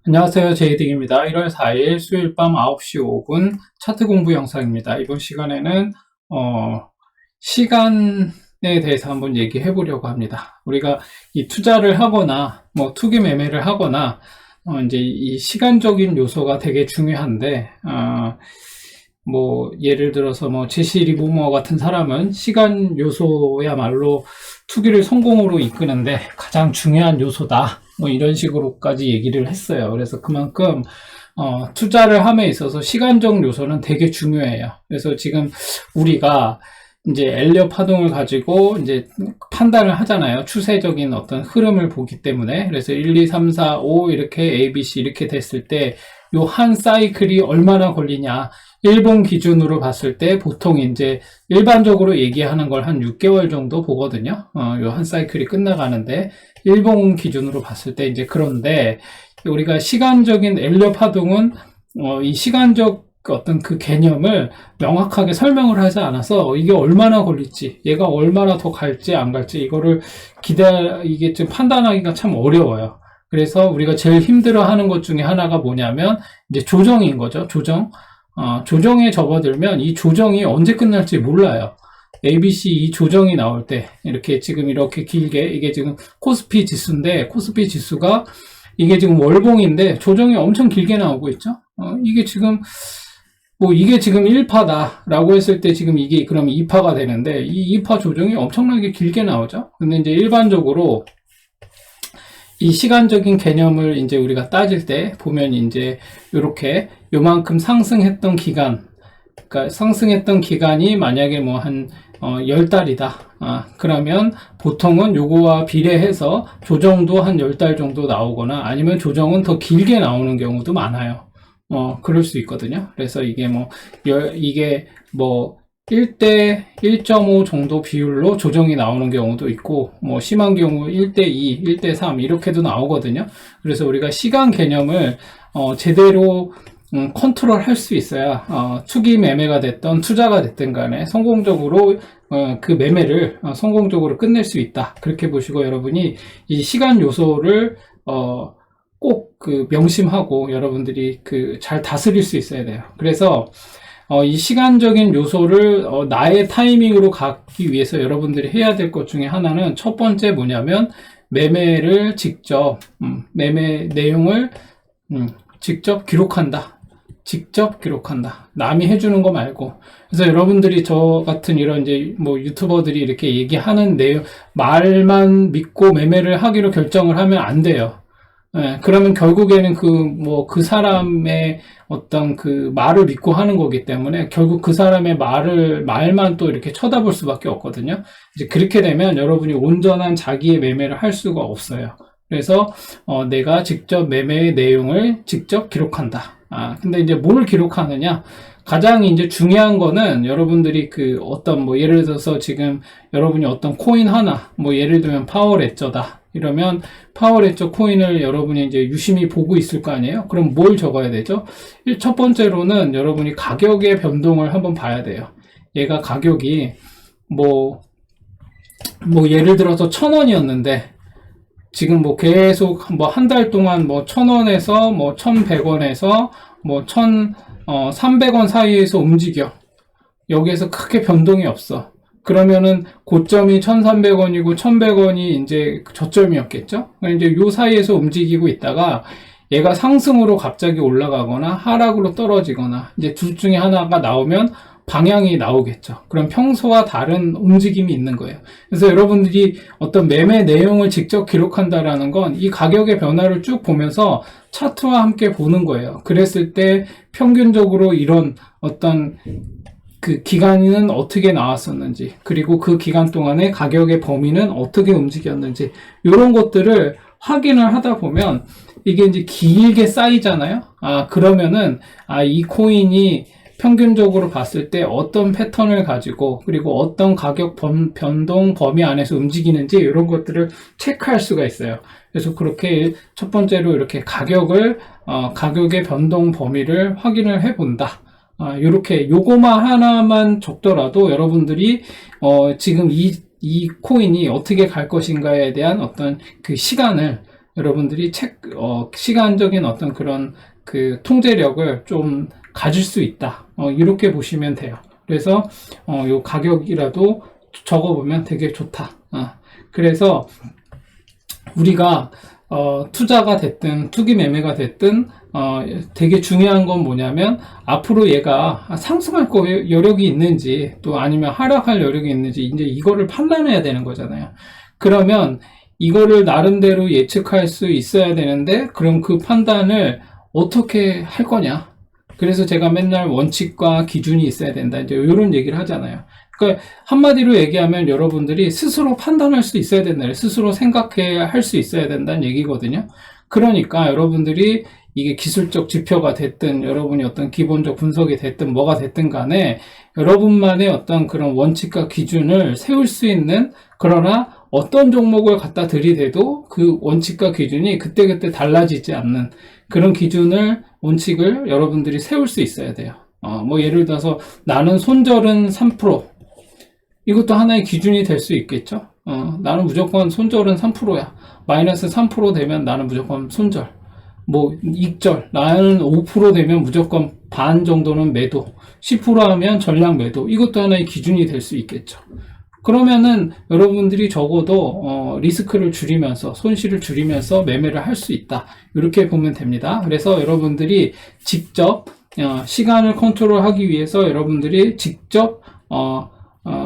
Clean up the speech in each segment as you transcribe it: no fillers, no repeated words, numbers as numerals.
안녕하세요. 제이딩입니다. 1월 4일 수요일 밤 9시 5분 차트 공부 영상입니다. 이번 시간에는 시간에 대해서 한번 얘기해 보려고 합니다. 우리가 이 투자를 하거나 투기 매매를 하거나 이제 이 시간적인 요소가 되게 중요한데 예를 들어서 제시 리버머 같은 사람은 시간 요소야말로 투기를 성공으로 이끄는데 가장 중요한 요소다. 이런 식으로까지 얘기를 했어요. 그래서 그만큼 투자를 함에 있어서 시간적 요소는 되게 중요해요. 그래서 지금 우리가 이제 엘리엇 파동을 가지고 이제 판단을 하잖아요. 추세적인 어떤 흐름을 보기 때문에. 그래서 1, 2, 3, 4, 5 이렇게 ABC 이렇게 됐을 때 요 한 사이클이 얼마나 걸리냐. 일본 기준으로 봤을 때 보통 이제 일반적으로 얘기하는 걸 한 6개월 정도 보거든요. 요 한 사이클이 끝나가는데 일본 기준으로 봤을 때 이제 그런데 우리가 시간적인 엘리엇 파동은 이 시간적 어떤 그 개념을 명확하게 설명을 하지 않아서 이게 얼마나 걸릴지, 얘가 얼마나 더 갈지 안 갈지 이거를 이게 좀 판단하기가 참 어려워요. 그래서 우리가 제일 힘들어하는 것 중에 하나가 뭐냐면 이제 조정인 거죠. 조정에 접어들면 이 조정이 언제 끝날지 몰라요. ABC 이 조정이 나올 때 이렇게 지금 이렇게 길게 이게 지금 코스피 지수인데 코스피 지수가 이게 지금 월봉인데 조정이 엄청 길게 나오고 있죠. 이게 지금 이게 지금 1파다라고 했을 때 지금 이게 그럼 2파가 되는데 이 2파 조정이 엄청나게 길게 나오죠. 근데 이제 일반적으로 이 시간적인 개념을 이제 우리가 따질 때 보면 이제 요렇게 요만큼 상승했던 기간, 그러니까 상승했던 기간이 만약에 한 10달이다. 그러면 보통은 요거와 비례해서 조정도 한 10달 정도 나오거나 아니면 조정은 더 길게 나오는 경우도 많아요. 그럴 수 있거든요. 그래서 이게 이게 1대 1.5 정도 비율로 조정이 나오는 경우도 있고, 심한 경우 1대 2, 1대 3 이렇게도 나오거든요. 그래서 우리가 시간 개념을 제대로 컨트롤 할 수 있어야 투기 매매가 됐던 투자가 됐든 간에 성공적으로 그 매매를 성공적으로 끝낼 수 있다. 그렇게 보시고 여러분이 이 시간 요소를 꼭 명심하고 여러분들이 잘 다스릴 수 있어야 돼요. 그래서 이 시간적인 요소를 나의 타이밍으로 가기 위해서 여러분들이 해야 될 것 중에 하나는 첫 번째 뭐냐면 매매를 직접 매매 내용을 직접 기록한다. 직접 기록한다. 남이 해주는 거 말고. 그래서 여러분들이 저 같은 이런 이제 유튜버들이 이렇게 얘기하는 내용 말만 믿고 매매를 하기로 결정을 하면 안 돼요. 그러면 결국에는 그 사람의 어떤 그 말을 믿고 하는 거기 때문에 결국 그 사람의 말만 또 이렇게 쳐다볼 수밖에 없거든요. 이제 그렇게 되면 여러분이 온전한 자기의 매매를 할 수가 없어요. 그래서, 내가 직접 매매의 내용을 직접 기록한다. 근데 이제 뭘 기록하느냐? 가장 이제 중요한 거는 여러분들이 예를 들어서 지금 여러분이 어떤 코인 하나, 예를 들면 파워레저다. 이러면 파워레저 코인을 여러분이 이제 유심히 보고 있을 거 아니에요? 그럼 뭘 적어야 되죠? 첫 번째로는 여러분이 가격의 변동을 한번 봐야 돼요. 얘가 가격이 예를 들어서 1,000원이었는데 지금 계속 한 달 동안 1,000원에서 1,100원에서 1,300원 사이에서 움직여. 여기에서 크게 변동이 없어. 그러면은 고점이 1,300원이고 1,100원이 이제 저점이었겠죠? 이제 요 사이에서 움직이고 있다가 얘가 상승으로 갑자기 올라가거나 하락으로 떨어지거나 이제 둘 중에 하나가 나오면 방향이 나오겠죠. 그럼 평소와 다른 움직임이 있는 거예요. 그래서 여러분들이 어떤 매매 내용을 직접 기록한다라는 건 이 가격의 변화를 쭉 보면서 차트와 함께 보는 거예요. 그랬을 때 평균적으로 이런 어떤 그 기간은 어떻게 나왔었는지, 그리고 그 기간 동안에 가격의 범위는 어떻게 움직였는지, 이런 것들을 확인을 하다 보면 이게 이제 길게 쌓이잖아요. 그러면은 이 코인이 평균적으로 봤을 때 어떤 패턴을 가지고 그리고 어떤 가격 변동 범위 안에서 움직이는지 이런 것들을 체크할 수가 있어요. 그래서 그렇게 첫 번째로 이렇게 가격의 변동 범위를 확인을 해 본다. 요렇게 요거만 하나만 적더라도 여러분들이 지금 이 코인이 어떻게 갈 것인가에 대한 어떤 그 시간을 여러분들이 시간적인 어떤 그런 그 통제력을 좀 가질 수 있다. 이렇게 보시면 돼요. 그래서 요 가격이라도 적어보면 되게 좋다. 그래서 우리가 투자가 됐든 투기 매매가 됐든 되게 중요한 건 뭐냐면 앞으로 얘가 상승할 여력이 있는지 또 아니면 하락할 여력이 있는지 이제 이거를 판단해야 되는 거잖아요. 그러면 이거를 나름대로 예측할 수 있어야 되는데 그럼 그 판단을 어떻게 할 거냐? 그래서 제가 맨날 원칙과 기준이 있어야 된다. 이제 이런 얘기를 하잖아요. 그러니까 한마디로 얘기하면 여러분들이 스스로 판단할 수 있어야 된다. 스스로 생각해야 할 수 있어야 된다는 얘기거든요. 그러니까 여러분들이 이게 기술적 지표가 됐든 여러분이 어떤 기본적 분석이 됐든 뭐가 됐든 간에 여러분만의 어떤 그런 원칙과 기준을 세울 수 있는, 그러나 어떤 종목을 갖다 들이대도 그 원칙과 기준이 그때그때 달라지지 않는 그런 기준을, 원칙을 여러분들이 세울 수 있어야 돼요. 뭐 예를 들어서 나는 손절은 3%, 이것도 하나의 기준이 될 수 있겠죠. 나는 무조건 손절은 3%야. 마이너스 3% 되면 나는 무조건 손절. 뭐 익절, 나는 5% 되면 무조건 반 정도는 매도, 10% 하면 전량 매도. 이것도 하나의 기준이 될 수 있겠죠. 그러면은 여러분들이 적어도 리스크를 줄이면서, 손실을 줄이면서 매매를 할 수 있다. 이렇게 보면 됩니다. 그래서 여러분들이 직접 시간을 컨트롤하기 위해서 여러분들이 직접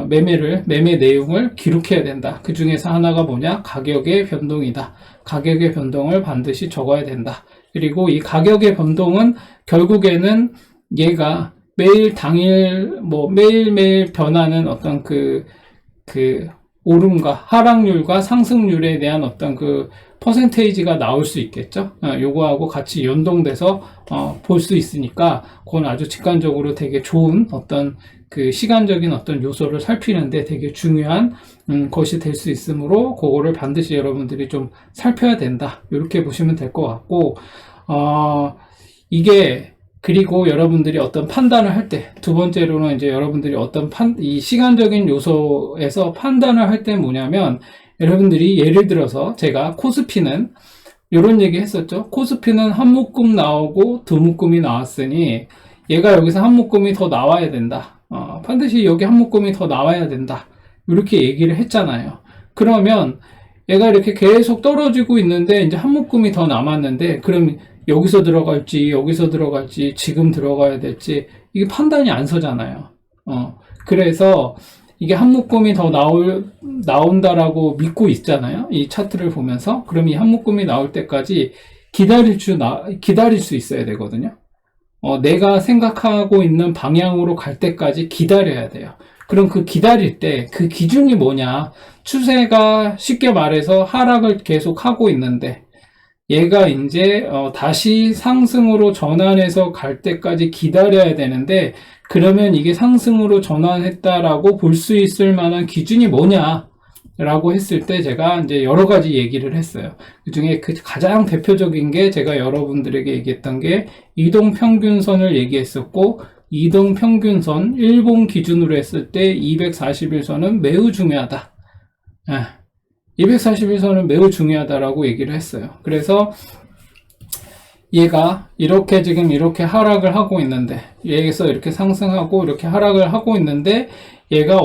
매매 내용을 기록해야 된다. 그 중에서 하나가 뭐냐? 가격의 변동이다. 가격의 변동을 반드시 적어야 된다. 그리고 이 가격의 변동은 결국에는 얘가 매일 당일, 매일매일 변하는 어떤 그 오름과 하락률과 상승률에 대한 어떤 그 퍼센테이지가 나올 수 있겠죠. 요거하고 같이 연동돼서 볼 수 있으니까 그건 아주 직관적으로 되게 좋은 어떤 그 시간적인 어떤 요소를 살피는데 되게 중요한 것이 될 수 있으므로 그거를 반드시 여러분들이 좀 살펴야 된다. 이렇게 보시면 될 것 같고, 이게, 그리고 여러분들이 어떤 판단을 할 때, 두 번째로는 이제 여러분들이 어떤 이 시간적인 요소에서 판단을 할 때 뭐냐면, 여러분들이 예를 들어서 제가 코스피는 이런 얘기 했었죠. 코스피는 한 묶음 나오고 두 묶음이 나왔으니 얘가 여기서 한 묶음이 더 나와야 된다. 반드시 여기 한 묶음이 더 나와야 된다. 이렇게 얘기를 했잖아요. 그러면 얘가 이렇게 계속 떨어지고 있는데 이제 한 묶음이 더 남았는데, 그럼 여기서 들어갈지 지금 들어가야 될지 이게 판단이 안 서잖아요. 그래서 이게 한 묶음이 더 나온다라고 믿고 있잖아요. 이 차트를 보면서. 그럼 이 한 묶음이 나올 때까지 기다릴 수 있어야 되거든요. 내가 생각하고 있는 방향으로 갈 때까지 기다려야 돼요. 그럼 그 기다릴 때 그 기준이 뭐냐? 추세가 쉽게 말해서 하락을 계속 하고 있는데 얘가 이제 다시 상승으로 전환해서 갈 때까지 기다려야 되는데, 그러면 이게 상승으로 전환했다라고 볼 수 있을 만한 기준이 뭐냐? 라고 했을 때 제가 이제 여러 가지 얘기를 했어요. 그 중에 가장 대표적인 게 제가 여러분들에게 얘기했던 게 이동평균선을 얘기했었고, 이동평균선 일본 기준으로 했을 때 241선은 매우 중요하다. 241선은 매우 중요하다라고 얘기를 했어요. 그래서 얘가 이렇게 지금 이렇게 하락을 하고 있는데, 여기서 이렇게 상승하고 이렇게 하락을 하고 있는데, 얘가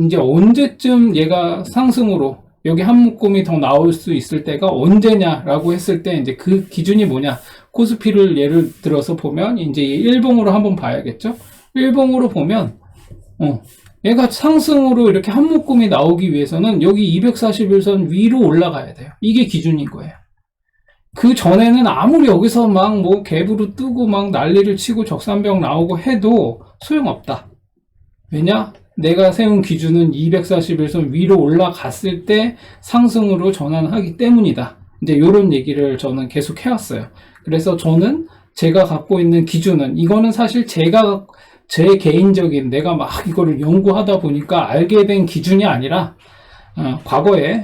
이제 언제쯤 얘가 상승으로 여기 한 묶음이 더 나올 수 있을 때가 언제냐라고 했을 때 이제 그 기준이 뭐냐? 코스피를 예를 들어서 보면 이제 일봉으로 한번 봐야겠죠? 일봉으로 보면 얘가 상승으로 이렇게 한 묶음이 나오기 위해서는 여기 241선 위로 올라가야 돼요. 이게 기준인 거예요. 그 전에는 아무리 여기서 막 갭으로 뜨고 막 난리를 치고 적산병 나오고 해도 소용없다. 왜냐? 내가 세운 기준은 241선 위로 올라갔을 때 상승으로 전환하기 때문이다. 이제 이런 얘기를 저는 계속 해왔어요. 그래서 저는 제가 갖고 있는 기준은, 이거는 사실 제 개인적인, 내가 막 이거를 연구하다 보니까 알게 된 기준이 아니라, 과거에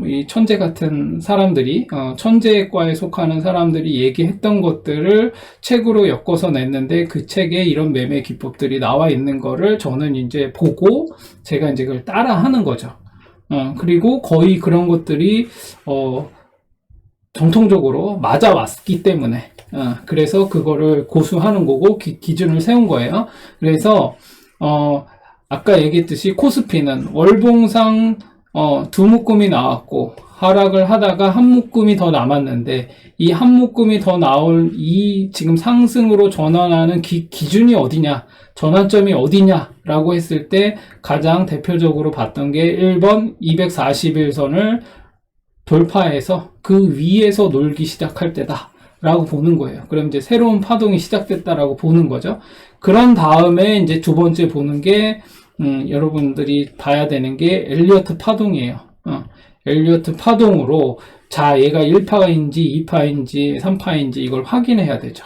이 천재 같은 사람들이, 천재과에 속하는 사람들이 얘기했던 것들을 책으로 엮어서 냈는데, 그 책에 이런 매매 기법들이 나와 있는 거를 저는 이제 보고 제가 이제 그걸 따라 하는 거죠. 그리고 거의 그런 것들이 정통적으로 맞아왔기 때문에 그래서 그거를 고수하는 거고 기준을 세운 거예요. 그래서 아까 얘기했듯이 코스피는 월봉상 두 묶음이 나왔고 하락을 하다가 한 묶음이 더 남았는데 이 한 묶음이 더 나올 이 지금 상승으로 전환하는 기준이 어디냐, 전환점이 어디냐라고 했을 때 가장 대표적으로 봤던 게 1번 241선을 돌파해서 그 위에서 놀기 시작할 때다 라고 보는 거예요. 그럼 이제 새로운 파동이 시작됐다라고 보는 거죠. 그런 다음에 이제 두 번째 보는 게 여러분들이 봐야 되는 게 엘리어트 파동이에요. 엘리어트 파동으로 자 얘가 1파인지 2파인지 3파인지 이걸 확인해야 되죠.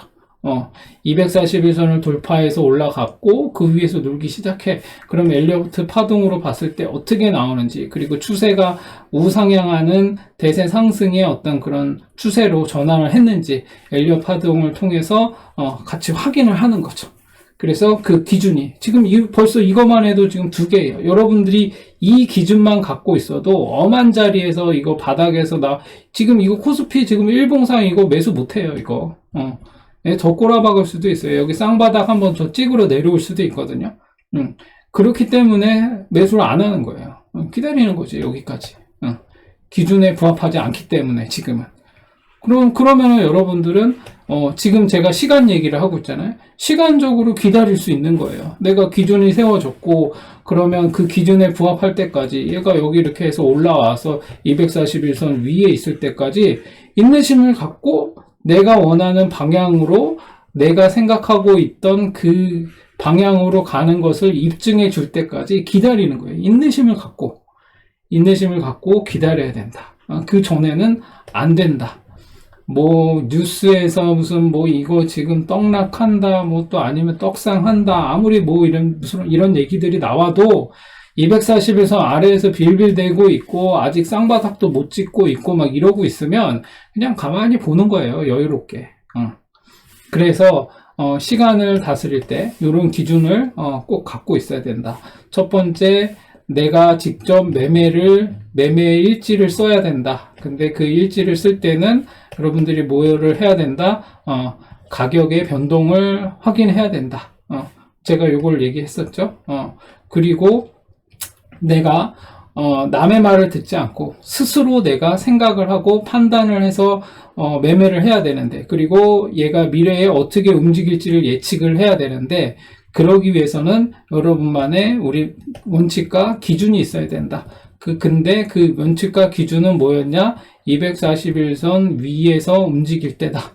241선을 돌파해서 올라갔고 그 위에서 놀기 시작해. 그럼 엘리어트 파동으로 봤을 때 어떻게 나오는지, 그리고 추세가 우상향하는 대세 상승의 어떤 그런 추세로 전환을 했는지 엘리어트 파동을 통해서 같이 확인을 하는 거죠. 그래서 그 기준이 지금 벌써 이것만 해도 지금 두 개예요. 여러분들이 이 기준만 갖고 있어도 엄한 자리에서 이거 바닥에서 지금 이거 코스피 지금 일봉상 이거 매수 못해요. 이거 더 꼬라박을 수도 있어요. 여기 쌍바닥 한번 더 찍으러 내려올 수도 있거든요. 그렇기 때문에 매수를 안 하는 거예요. 기다리는 거지, 여기까지. 기준에 부합하지 않기 때문에 지금은. 그러면은 여러분들은 지금 제가 시간 얘기를 하고 있잖아요. 시간적으로 기다릴 수 있는 거예요. 내가 기준이 세워졌고 그러면 그 기준에 부합할 때까지 얘가 여기 이렇게 해서 올라와서 241선 위에 있을 때까지 인내심을 갖고 내가 원하는 방향으로 내가 생각하고 있던 그 방향으로 가는 것을 입증해 줄 때까지 기다리는 거예요. 인내심을 갖고 기다려야 된다. 그 전에는 안 된다. 뭐 뉴스에서 무슨 뭐 이거 지금 떡락한다, 뭐 또 아니면 떡상한다, 아무리 뭐 이런 얘기들이 나와도 241선 아래에서 빌빌대고 있고 아직 쌍바닥도 못 찍고 있고 막 이러고 있으면 그냥 가만히 보는 거예요. 여유롭게. 그래서 시간을 다스릴 때 이런 기준을 꼭 갖고 있어야 된다. 첫 번째, 내가 직접 매매 일지를 써야 된다. 근데 그 일지를 쓸 때는 여러분들이 뭐를 해야 된다? 가격의 변동을 확인해야 된다. 제가 요걸 얘기했었죠. 그리고 내가 남의 말을 듣지 않고 스스로 내가 생각을 하고 판단을 해서 매매를 해야 되는데, 그리고 얘가 미래에 어떻게 움직일지를 예측을 해야 되는데, 그러기 위해서는 여러분만의 우리 원칙과 기준이 있어야 된다. 근데 그 원칙과 기준은 뭐였냐? 241선 위에서 움직일 때다.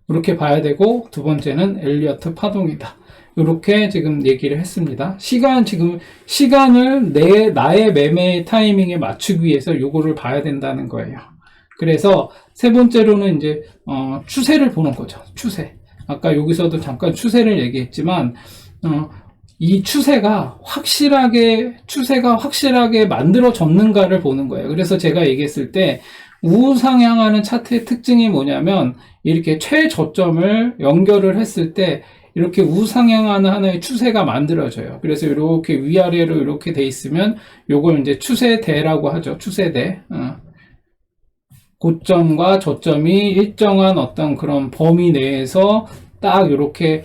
이렇게 봐야 되고, 두 번째는 엘리어트 파동이다. 이렇게 지금 얘기를 했습니다. 시간을 나의 매매 타이밍에 맞추기 위해서 요거를 봐야 된다는 거예요. 그래서 세 번째로는 이제, 추세를 보는 거죠. 추세. 아까 여기서도 잠깐 추세를 얘기했지만, 이 추세가 확실하게 만들어졌는가를 보는 거예요. 그래서 제가 얘기했을 때, 우상향하는 차트의 특징이 뭐냐면, 이렇게 최저점을 연결을 했을 때, 이렇게 우상향하는 하나의 추세가 만들어져요. 그래서 이렇게 위아래로 이렇게 돼 있으면, 요걸 이제 추세대라고 하죠. 추세대. 고점과 저점이 일정한 어떤 그런 범위 내에서 딱 이렇게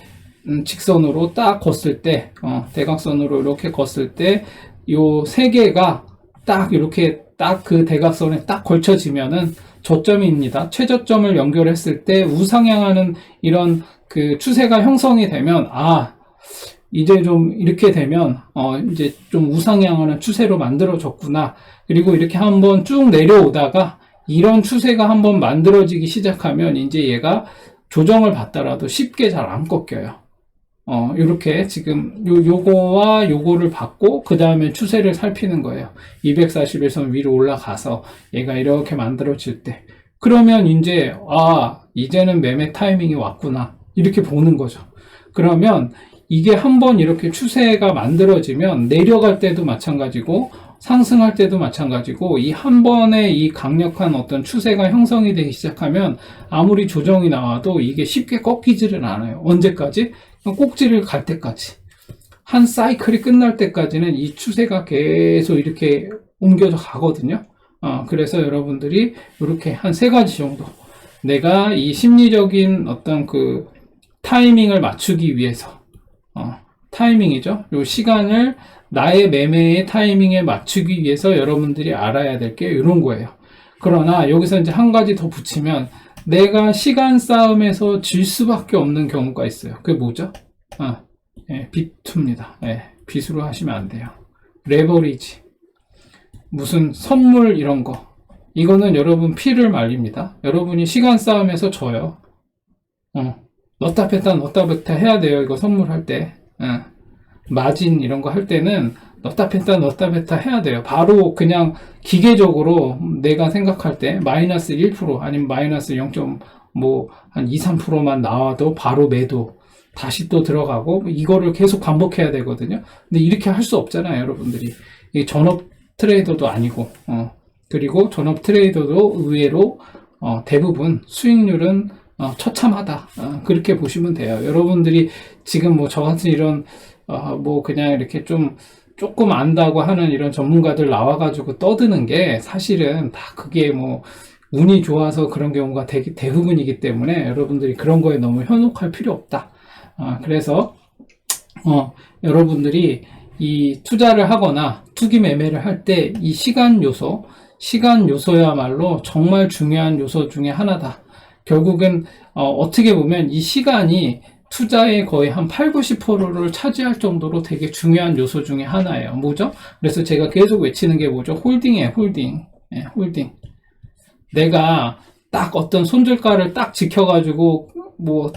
직선으로 딱 걷을 때, 대각선으로 이렇게 걷을 때, 요 세 개가 딱 이렇게 딱 그 대각선에 딱 걸쳐지면은 저점입니다. 최저점을 연결했을 때 우상향하는 이런 그 추세가 형성이 되면, 이제 좀 이렇게 되면, 이제 좀 우상향하는 추세로 만들어졌구나. 그리고 이렇게 한번 쭉 내려오다가 이런 추세가 한번 만들어지기 시작하면 이제 얘가 조정을 받더라도 쉽게 잘 안 꺾여요. 요렇게 지금 요거와 요거를 받고 그 다음에 추세를 살피는 거예요. 241선 위로 올라가서 얘가 이렇게 만들어질 때, 그러면 이제 이제는 매매 타이밍이 왔구나 이렇게 보는 거죠. 그러면 이게 한번 이렇게 추세가 만들어지면 내려갈 때도 마찬가지고 상승할 때도 마찬가지고, 이 한 번의 이 강력한 어떤 추세가 형성이 되기 시작하면 아무리 조정이 나와도 이게 쉽게 꺾이지를 않아요. 언제까지? 꼭지를 갈 때까지. 한 사이클이 끝날 때까지는 이 추세가 계속 이렇게 옮겨져 가거든요. 그래서 여러분들이 이렇게 한 3가지 정도 내가 이 심리적인 어떤 그 타이밍을 맞추기 위해서 타이밍이죠. 요 시간을 나의 매매의 타이밍에 맞추기 위해서 여러분들이 알아야 될 게 이런 거예요. 그러나 여기서 이제 한 가지 더 붙이면 내가 시간 싸움에서 질 수밖에 없는 경우가 있어요. 그게 뭐죠? 빚투입니다. 빚으로 하시면 안 돼요. 레버리지, 무슨 선물 이런 거, 이거는 여러분 피를 말립니다. 여러분이 시간 싸움에서 져요. 넣다 뺐다 해야 돼요. 이거 선물할 때. 마진 이런 거 할 때는 넣다 뺐다 해야 돼요. 바로 그냥 기계적으로 내가 생각할 때 마이너스 1% 아니면 마이너스 0. 뭐 한 2, 3%만 나와도 바로 매도, 다시 또 들어가고, 이거를 계속 반복해야 되거든요. 근데 이렇게 할 수 없잖아요, 여러분들이. 이게 전업 트레이더도 아니고, 그리고 전업 트레이더도 의외로 대부분 수익률은 처참하다. 그렇게 보시면 돼요. 여러분들이 지금 뭐 저같은 이런 뭐 그냥 이렇게 조금 안다고 하는 이런 전문가들 나와가지고 떠드는 게 사실은 다 그게 뭐 운이 좋아서 그런 경우가 대부분이기 때문에 여러분들이 그런 거에 너무 현혹할 필요 없다. 그래서 여러분들이 이 투자를 하거나 투기 매매를 할 때 이 시간 요소야말로 정말 중요한 요소 중에 하나다. 결국은 어떻게 보면 이 시간이 투자의 거의 한 80~90%를 차지할 정도로 되게 중요한 요소 중에 하나예요. 뭐죠? 그래서 제가 계속 외치는 게 뭐죠? 홀딩이에요. 홀딩. 홀딩. 내가 딱 어떤 손절가를 딱 지켜가지고 뭐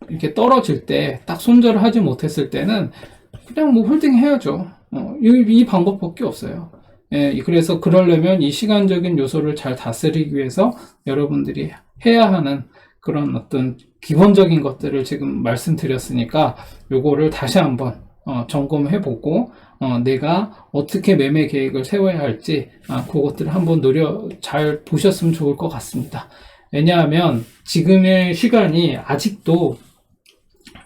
이렇게 떨어질 때 딱 손절을 하지 못했을 때는 그냥 뭐 홀딩 해야죠. 이 방법밖에 없어요. 그래서 그러려면 이 시간적인 요소를 잘 다스리기 위해서 여러분들이 해야 하는 그런 어떤 기본적인 것들을 지금 말씀드렸으니까 요거를 다시 한번 점검해보고 내가 어떻게 매매 계획을 세워야 할지 그것들을 한번 잘 보셨으면 좋을 것 같습니다. 왜냐하면 지금의 시간이 아직도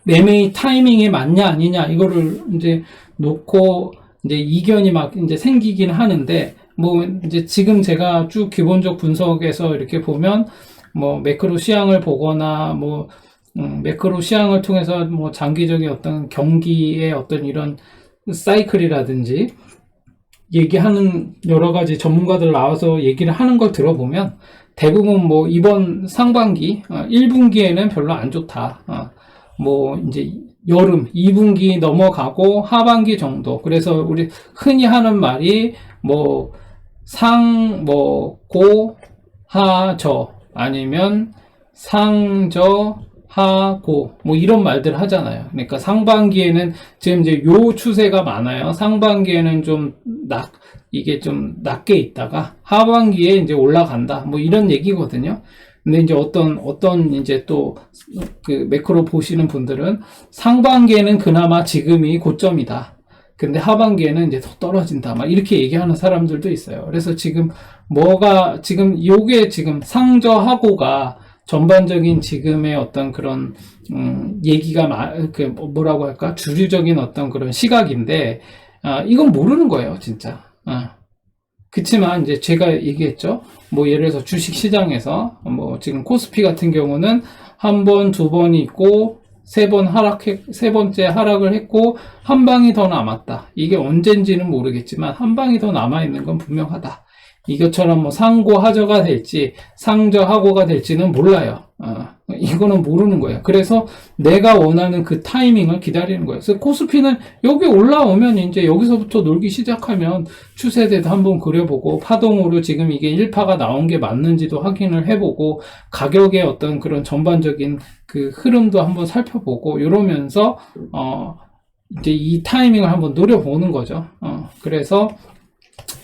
매매의 타이밍에 맞냐 아니냐 이거를 이제 놓고 이제 이견이 막 이제 생기긴 하는데, 뭐 이제 지금 제가 쭉 기본적 분석에서 이렇게 보면 뭐 매크로 시향을 보거나 뭐 매크로 시향을 통해서 뭐 장기적인 어떤 경기의 어떤 이런 사이클이라든지 얘기하는 여러 가지 전문가들 나와서 얘기를 하는 걸 들어보면 대부분 뭐 이번 상반기 1분기에는 별로 안 좋다. 뭐 이제 여름 2분기 넘어가고 하반기 정도. 그래서 우리 흔히 하는 말이 뭐 고, 하, 저 아니면 상저, 하고 뭐 이런 말들 하잖아요. 그러니까 상반기에는 지금 이제 요 추세가 많아요. 상반기에는 이게 좀 낮게 있다가 하반기에 이제 올라간다. 뭐 이런 얘기거든요. 근데 이제 어떤 이제 또 그 매크로 보시는 분들은 상반기에는 그나마 지금이 고점이다. 근데 하반기에는 이제 더 떨어진다. 막 이렇게 얘기하는 사람들도 있어요. 그래서 지금 요게 지금 상저하고가 전반적인 지금의 어떤 그런 얘기가 뭐라고 할까, 주류적인 어떤 그런 시각인데 이건 모르는 거예요, 진짜. 그치만 이제 제가 얘기했죠. 뭐 예를 들어서 주식 시장에서 뭐 지금 코스피 같은 경우는 한 번, 두 번이 있고 세 번째 하락을 했고 한 방이 더 남았다. 이게 언젠지는 모르겠지만 한 방이 더 남아 있는 건 분명하다. 이것처럼 뭐 상고 하저가 될지 상저 하고가 될지는 몰라요. 이거는 모르는 거예요. 그래서 내가 원하는 그 타이밍을 기다리는 거예요. 그래서 코스피는 여기 올라오면 이제 여기서부터 놀기 시작하면 추세대도 한번 그려보고 파동으로 지금 이게 1파가 나온 게 맞는지도 확인을 해보고 가격의 어떤 그런 전반적인 그 흐름도 한번 살펴보고 이러면서 이제 이 타이밍을 한번 노려보는 거죠. 그래서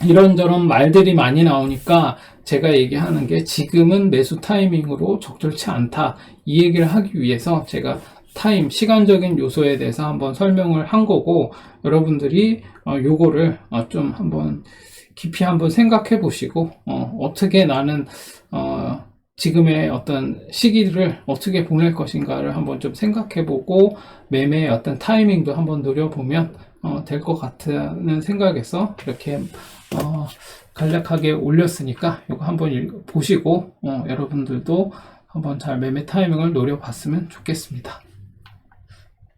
이런저런 말들이 많이 나오니까 제가 얘기하는 게 지금은 매수 타이밍으로 적절치 않다. 이 얘기를 하기 위해서 제가 시간적인 요소에 대해서 한번 설명을 한 거고, 여러분들이 요거를 좀 한번 깊이 한번 생각해 보시고 어떻게 나는 지금의 어떤 시기를 어떻게 보낼 것인가를 한번 좀 생각해 보고 매매의 어떤 타이밍도 한번 노려보면 될 것 같다는 생각에서 이렇게 간략하게 올렸으니까 이거 한번 보시고 여러분들도 한번 잘 매매 타이밍을 노려봤으면 좋겠습니다.